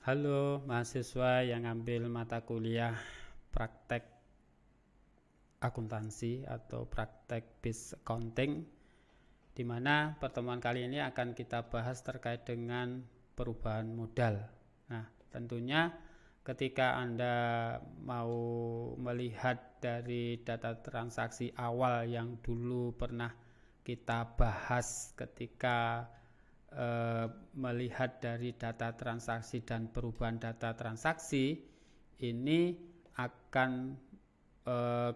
Halo mahasiswa yang ambil mata kuliah praktek akuntansi atau praktek bis accounting, di mana pertemuan kali ini akan kita bahas terkait dengan perubahan modal. Nah, tentunya ketika Anda mau melihat dari data transaksi awal yang dulu pernah kita bahas ketika melihat dari data transaksi dan perubahan data transaksi, ini akan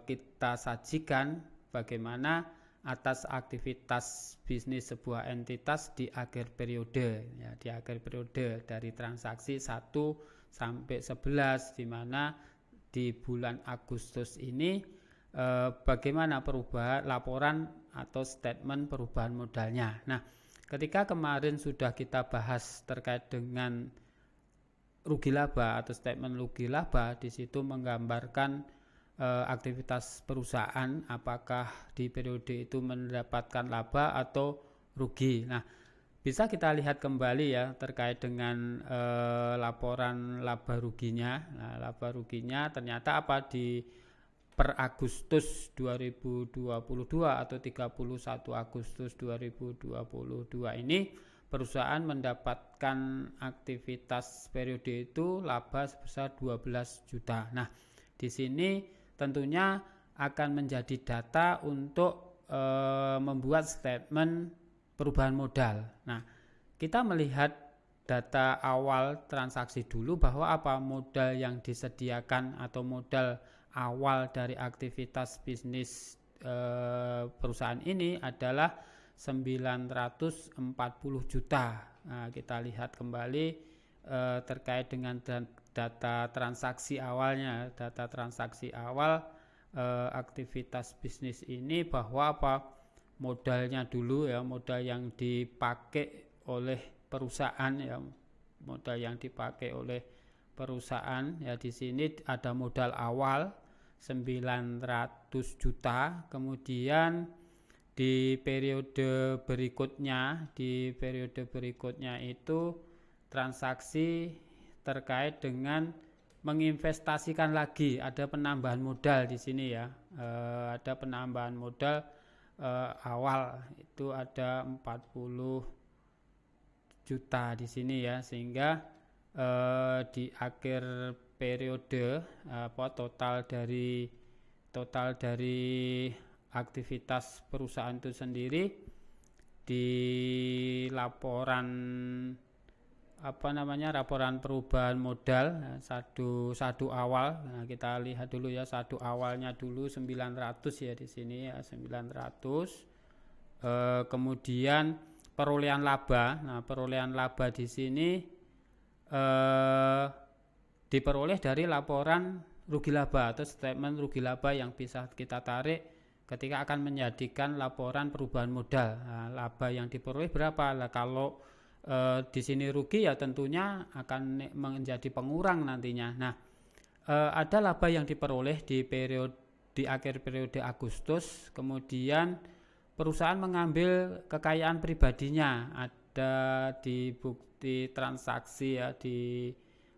kita sajikan bagaimana atas aktivitas bisnis sebuah entitas di akhir periode, ya, di akhir periode dari transaksi 1 sampai 11, di mana di bulan Agustus ini bagaimana perubahan laporan atau statement perubahan modalnya. Nah, ketika kemarin sudah kita bahas terkait dengan rugi laba atau statement rugi laba, di situ menggambarkan aktivitas perusahaan apakah di periode itu mendapatkan laba atau rugi. Nah, bisa kita lihat kembali ya terkait dengan laporan laba ruginya. Nah, laba ruginya ternyata apa di per Agustus 2022 atau 31 Agustus 2022 ini perusahaan mendapatkan aktivitas periode itu laba sebesar 12 juta. Nah, di sini tentunya akan menjadi data untuk membuat statement perubahan modal. Nah, kita melihat data awal transaksi dulu bahwa apa modal yang disediakan atau modal awal dari aktivitas bisnis perusahaan ini adalah 940 juta. Nah, kita lihat kembali terkait dengan data transaksi awalnya, data transaksi awal aktivitas bisnis ini bahwa apa modalnya dulu ya, modal yang dipakai oleh perusahaan ya, modal yang dipakai oleh perusahaan ya, di sini ada modal awal 900 juta, kemudian di periode berikutnya itu transaksi terkait dengan menginvestasikan lagi, ada penambahan modal di sini ya, ada penambahan modal awal itu ada 40 juta di sini ya, sehingga di akhir periode total dari aktivitas perusahaan itu sendiri di laporan laporan perubahan modal sadu awal. Nah, kita lihat dulu ya, sadu awalnya dulu 900 ya di sini ya, 900. Kemudian perolehan laba. Nah, perolehan laba di sini diperoleh dari laporan rugi laba atau statement rugi laba yang bisa kita tarik ketika akan menjadikan laporan perubahan modal. Nah, laba yang diperoleh berapa? Nah, kalau di sini rugi ya tentunya akan menjadi pengurang nantinya. Nah, ada laba yang diperoleh di akhir periode Agustus, kemudian perusahaan mengambil kekayaan pribadinya, ada di bukti transaksi ya, di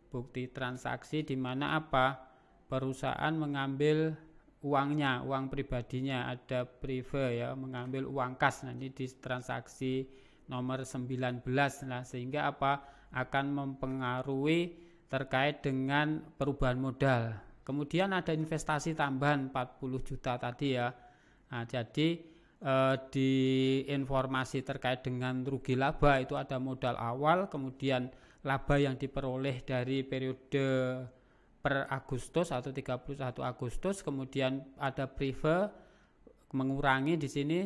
bukti transaksi di mana apa perusahaan mengambil uangnya, uang pribadinya, ada prive ya, mengambil uang kas. Nah, ini di transaksi nomor 19. Nah, sehingga apa akan mempengaruhi terkait dengan perubahan modal. Kemudian ada investasi tambahan 40 juta tadi ya. Nah, jadi di informasi terkait dengan rugi laba itu ada modal awal, kemudian laba yang diperoleh dari periode per Agustus atau 31 Agustus, kemudian ada prive mengurangi di sini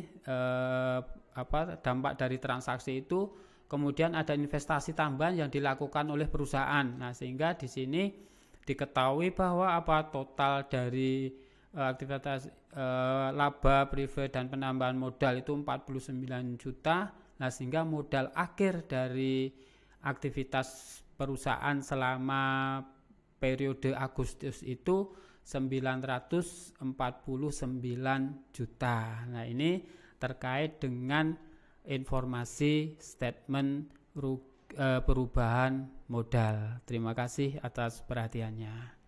dampak dari transaksi itu, kemudian ada investasi tambahan yang dilakukan oleh perusahaan. Nah, sehingga di sini diketahui bahwa total dari aktivitas laba, prive dan penambahan modal itu 49 juta. Nah, sehingga modal akhir dari aktivitas perusahaan selama periode Agustus itu 949 juta. Nah, ini terkait dengan informasi statement perubahan modal. Terima kasih atas perhatiannya.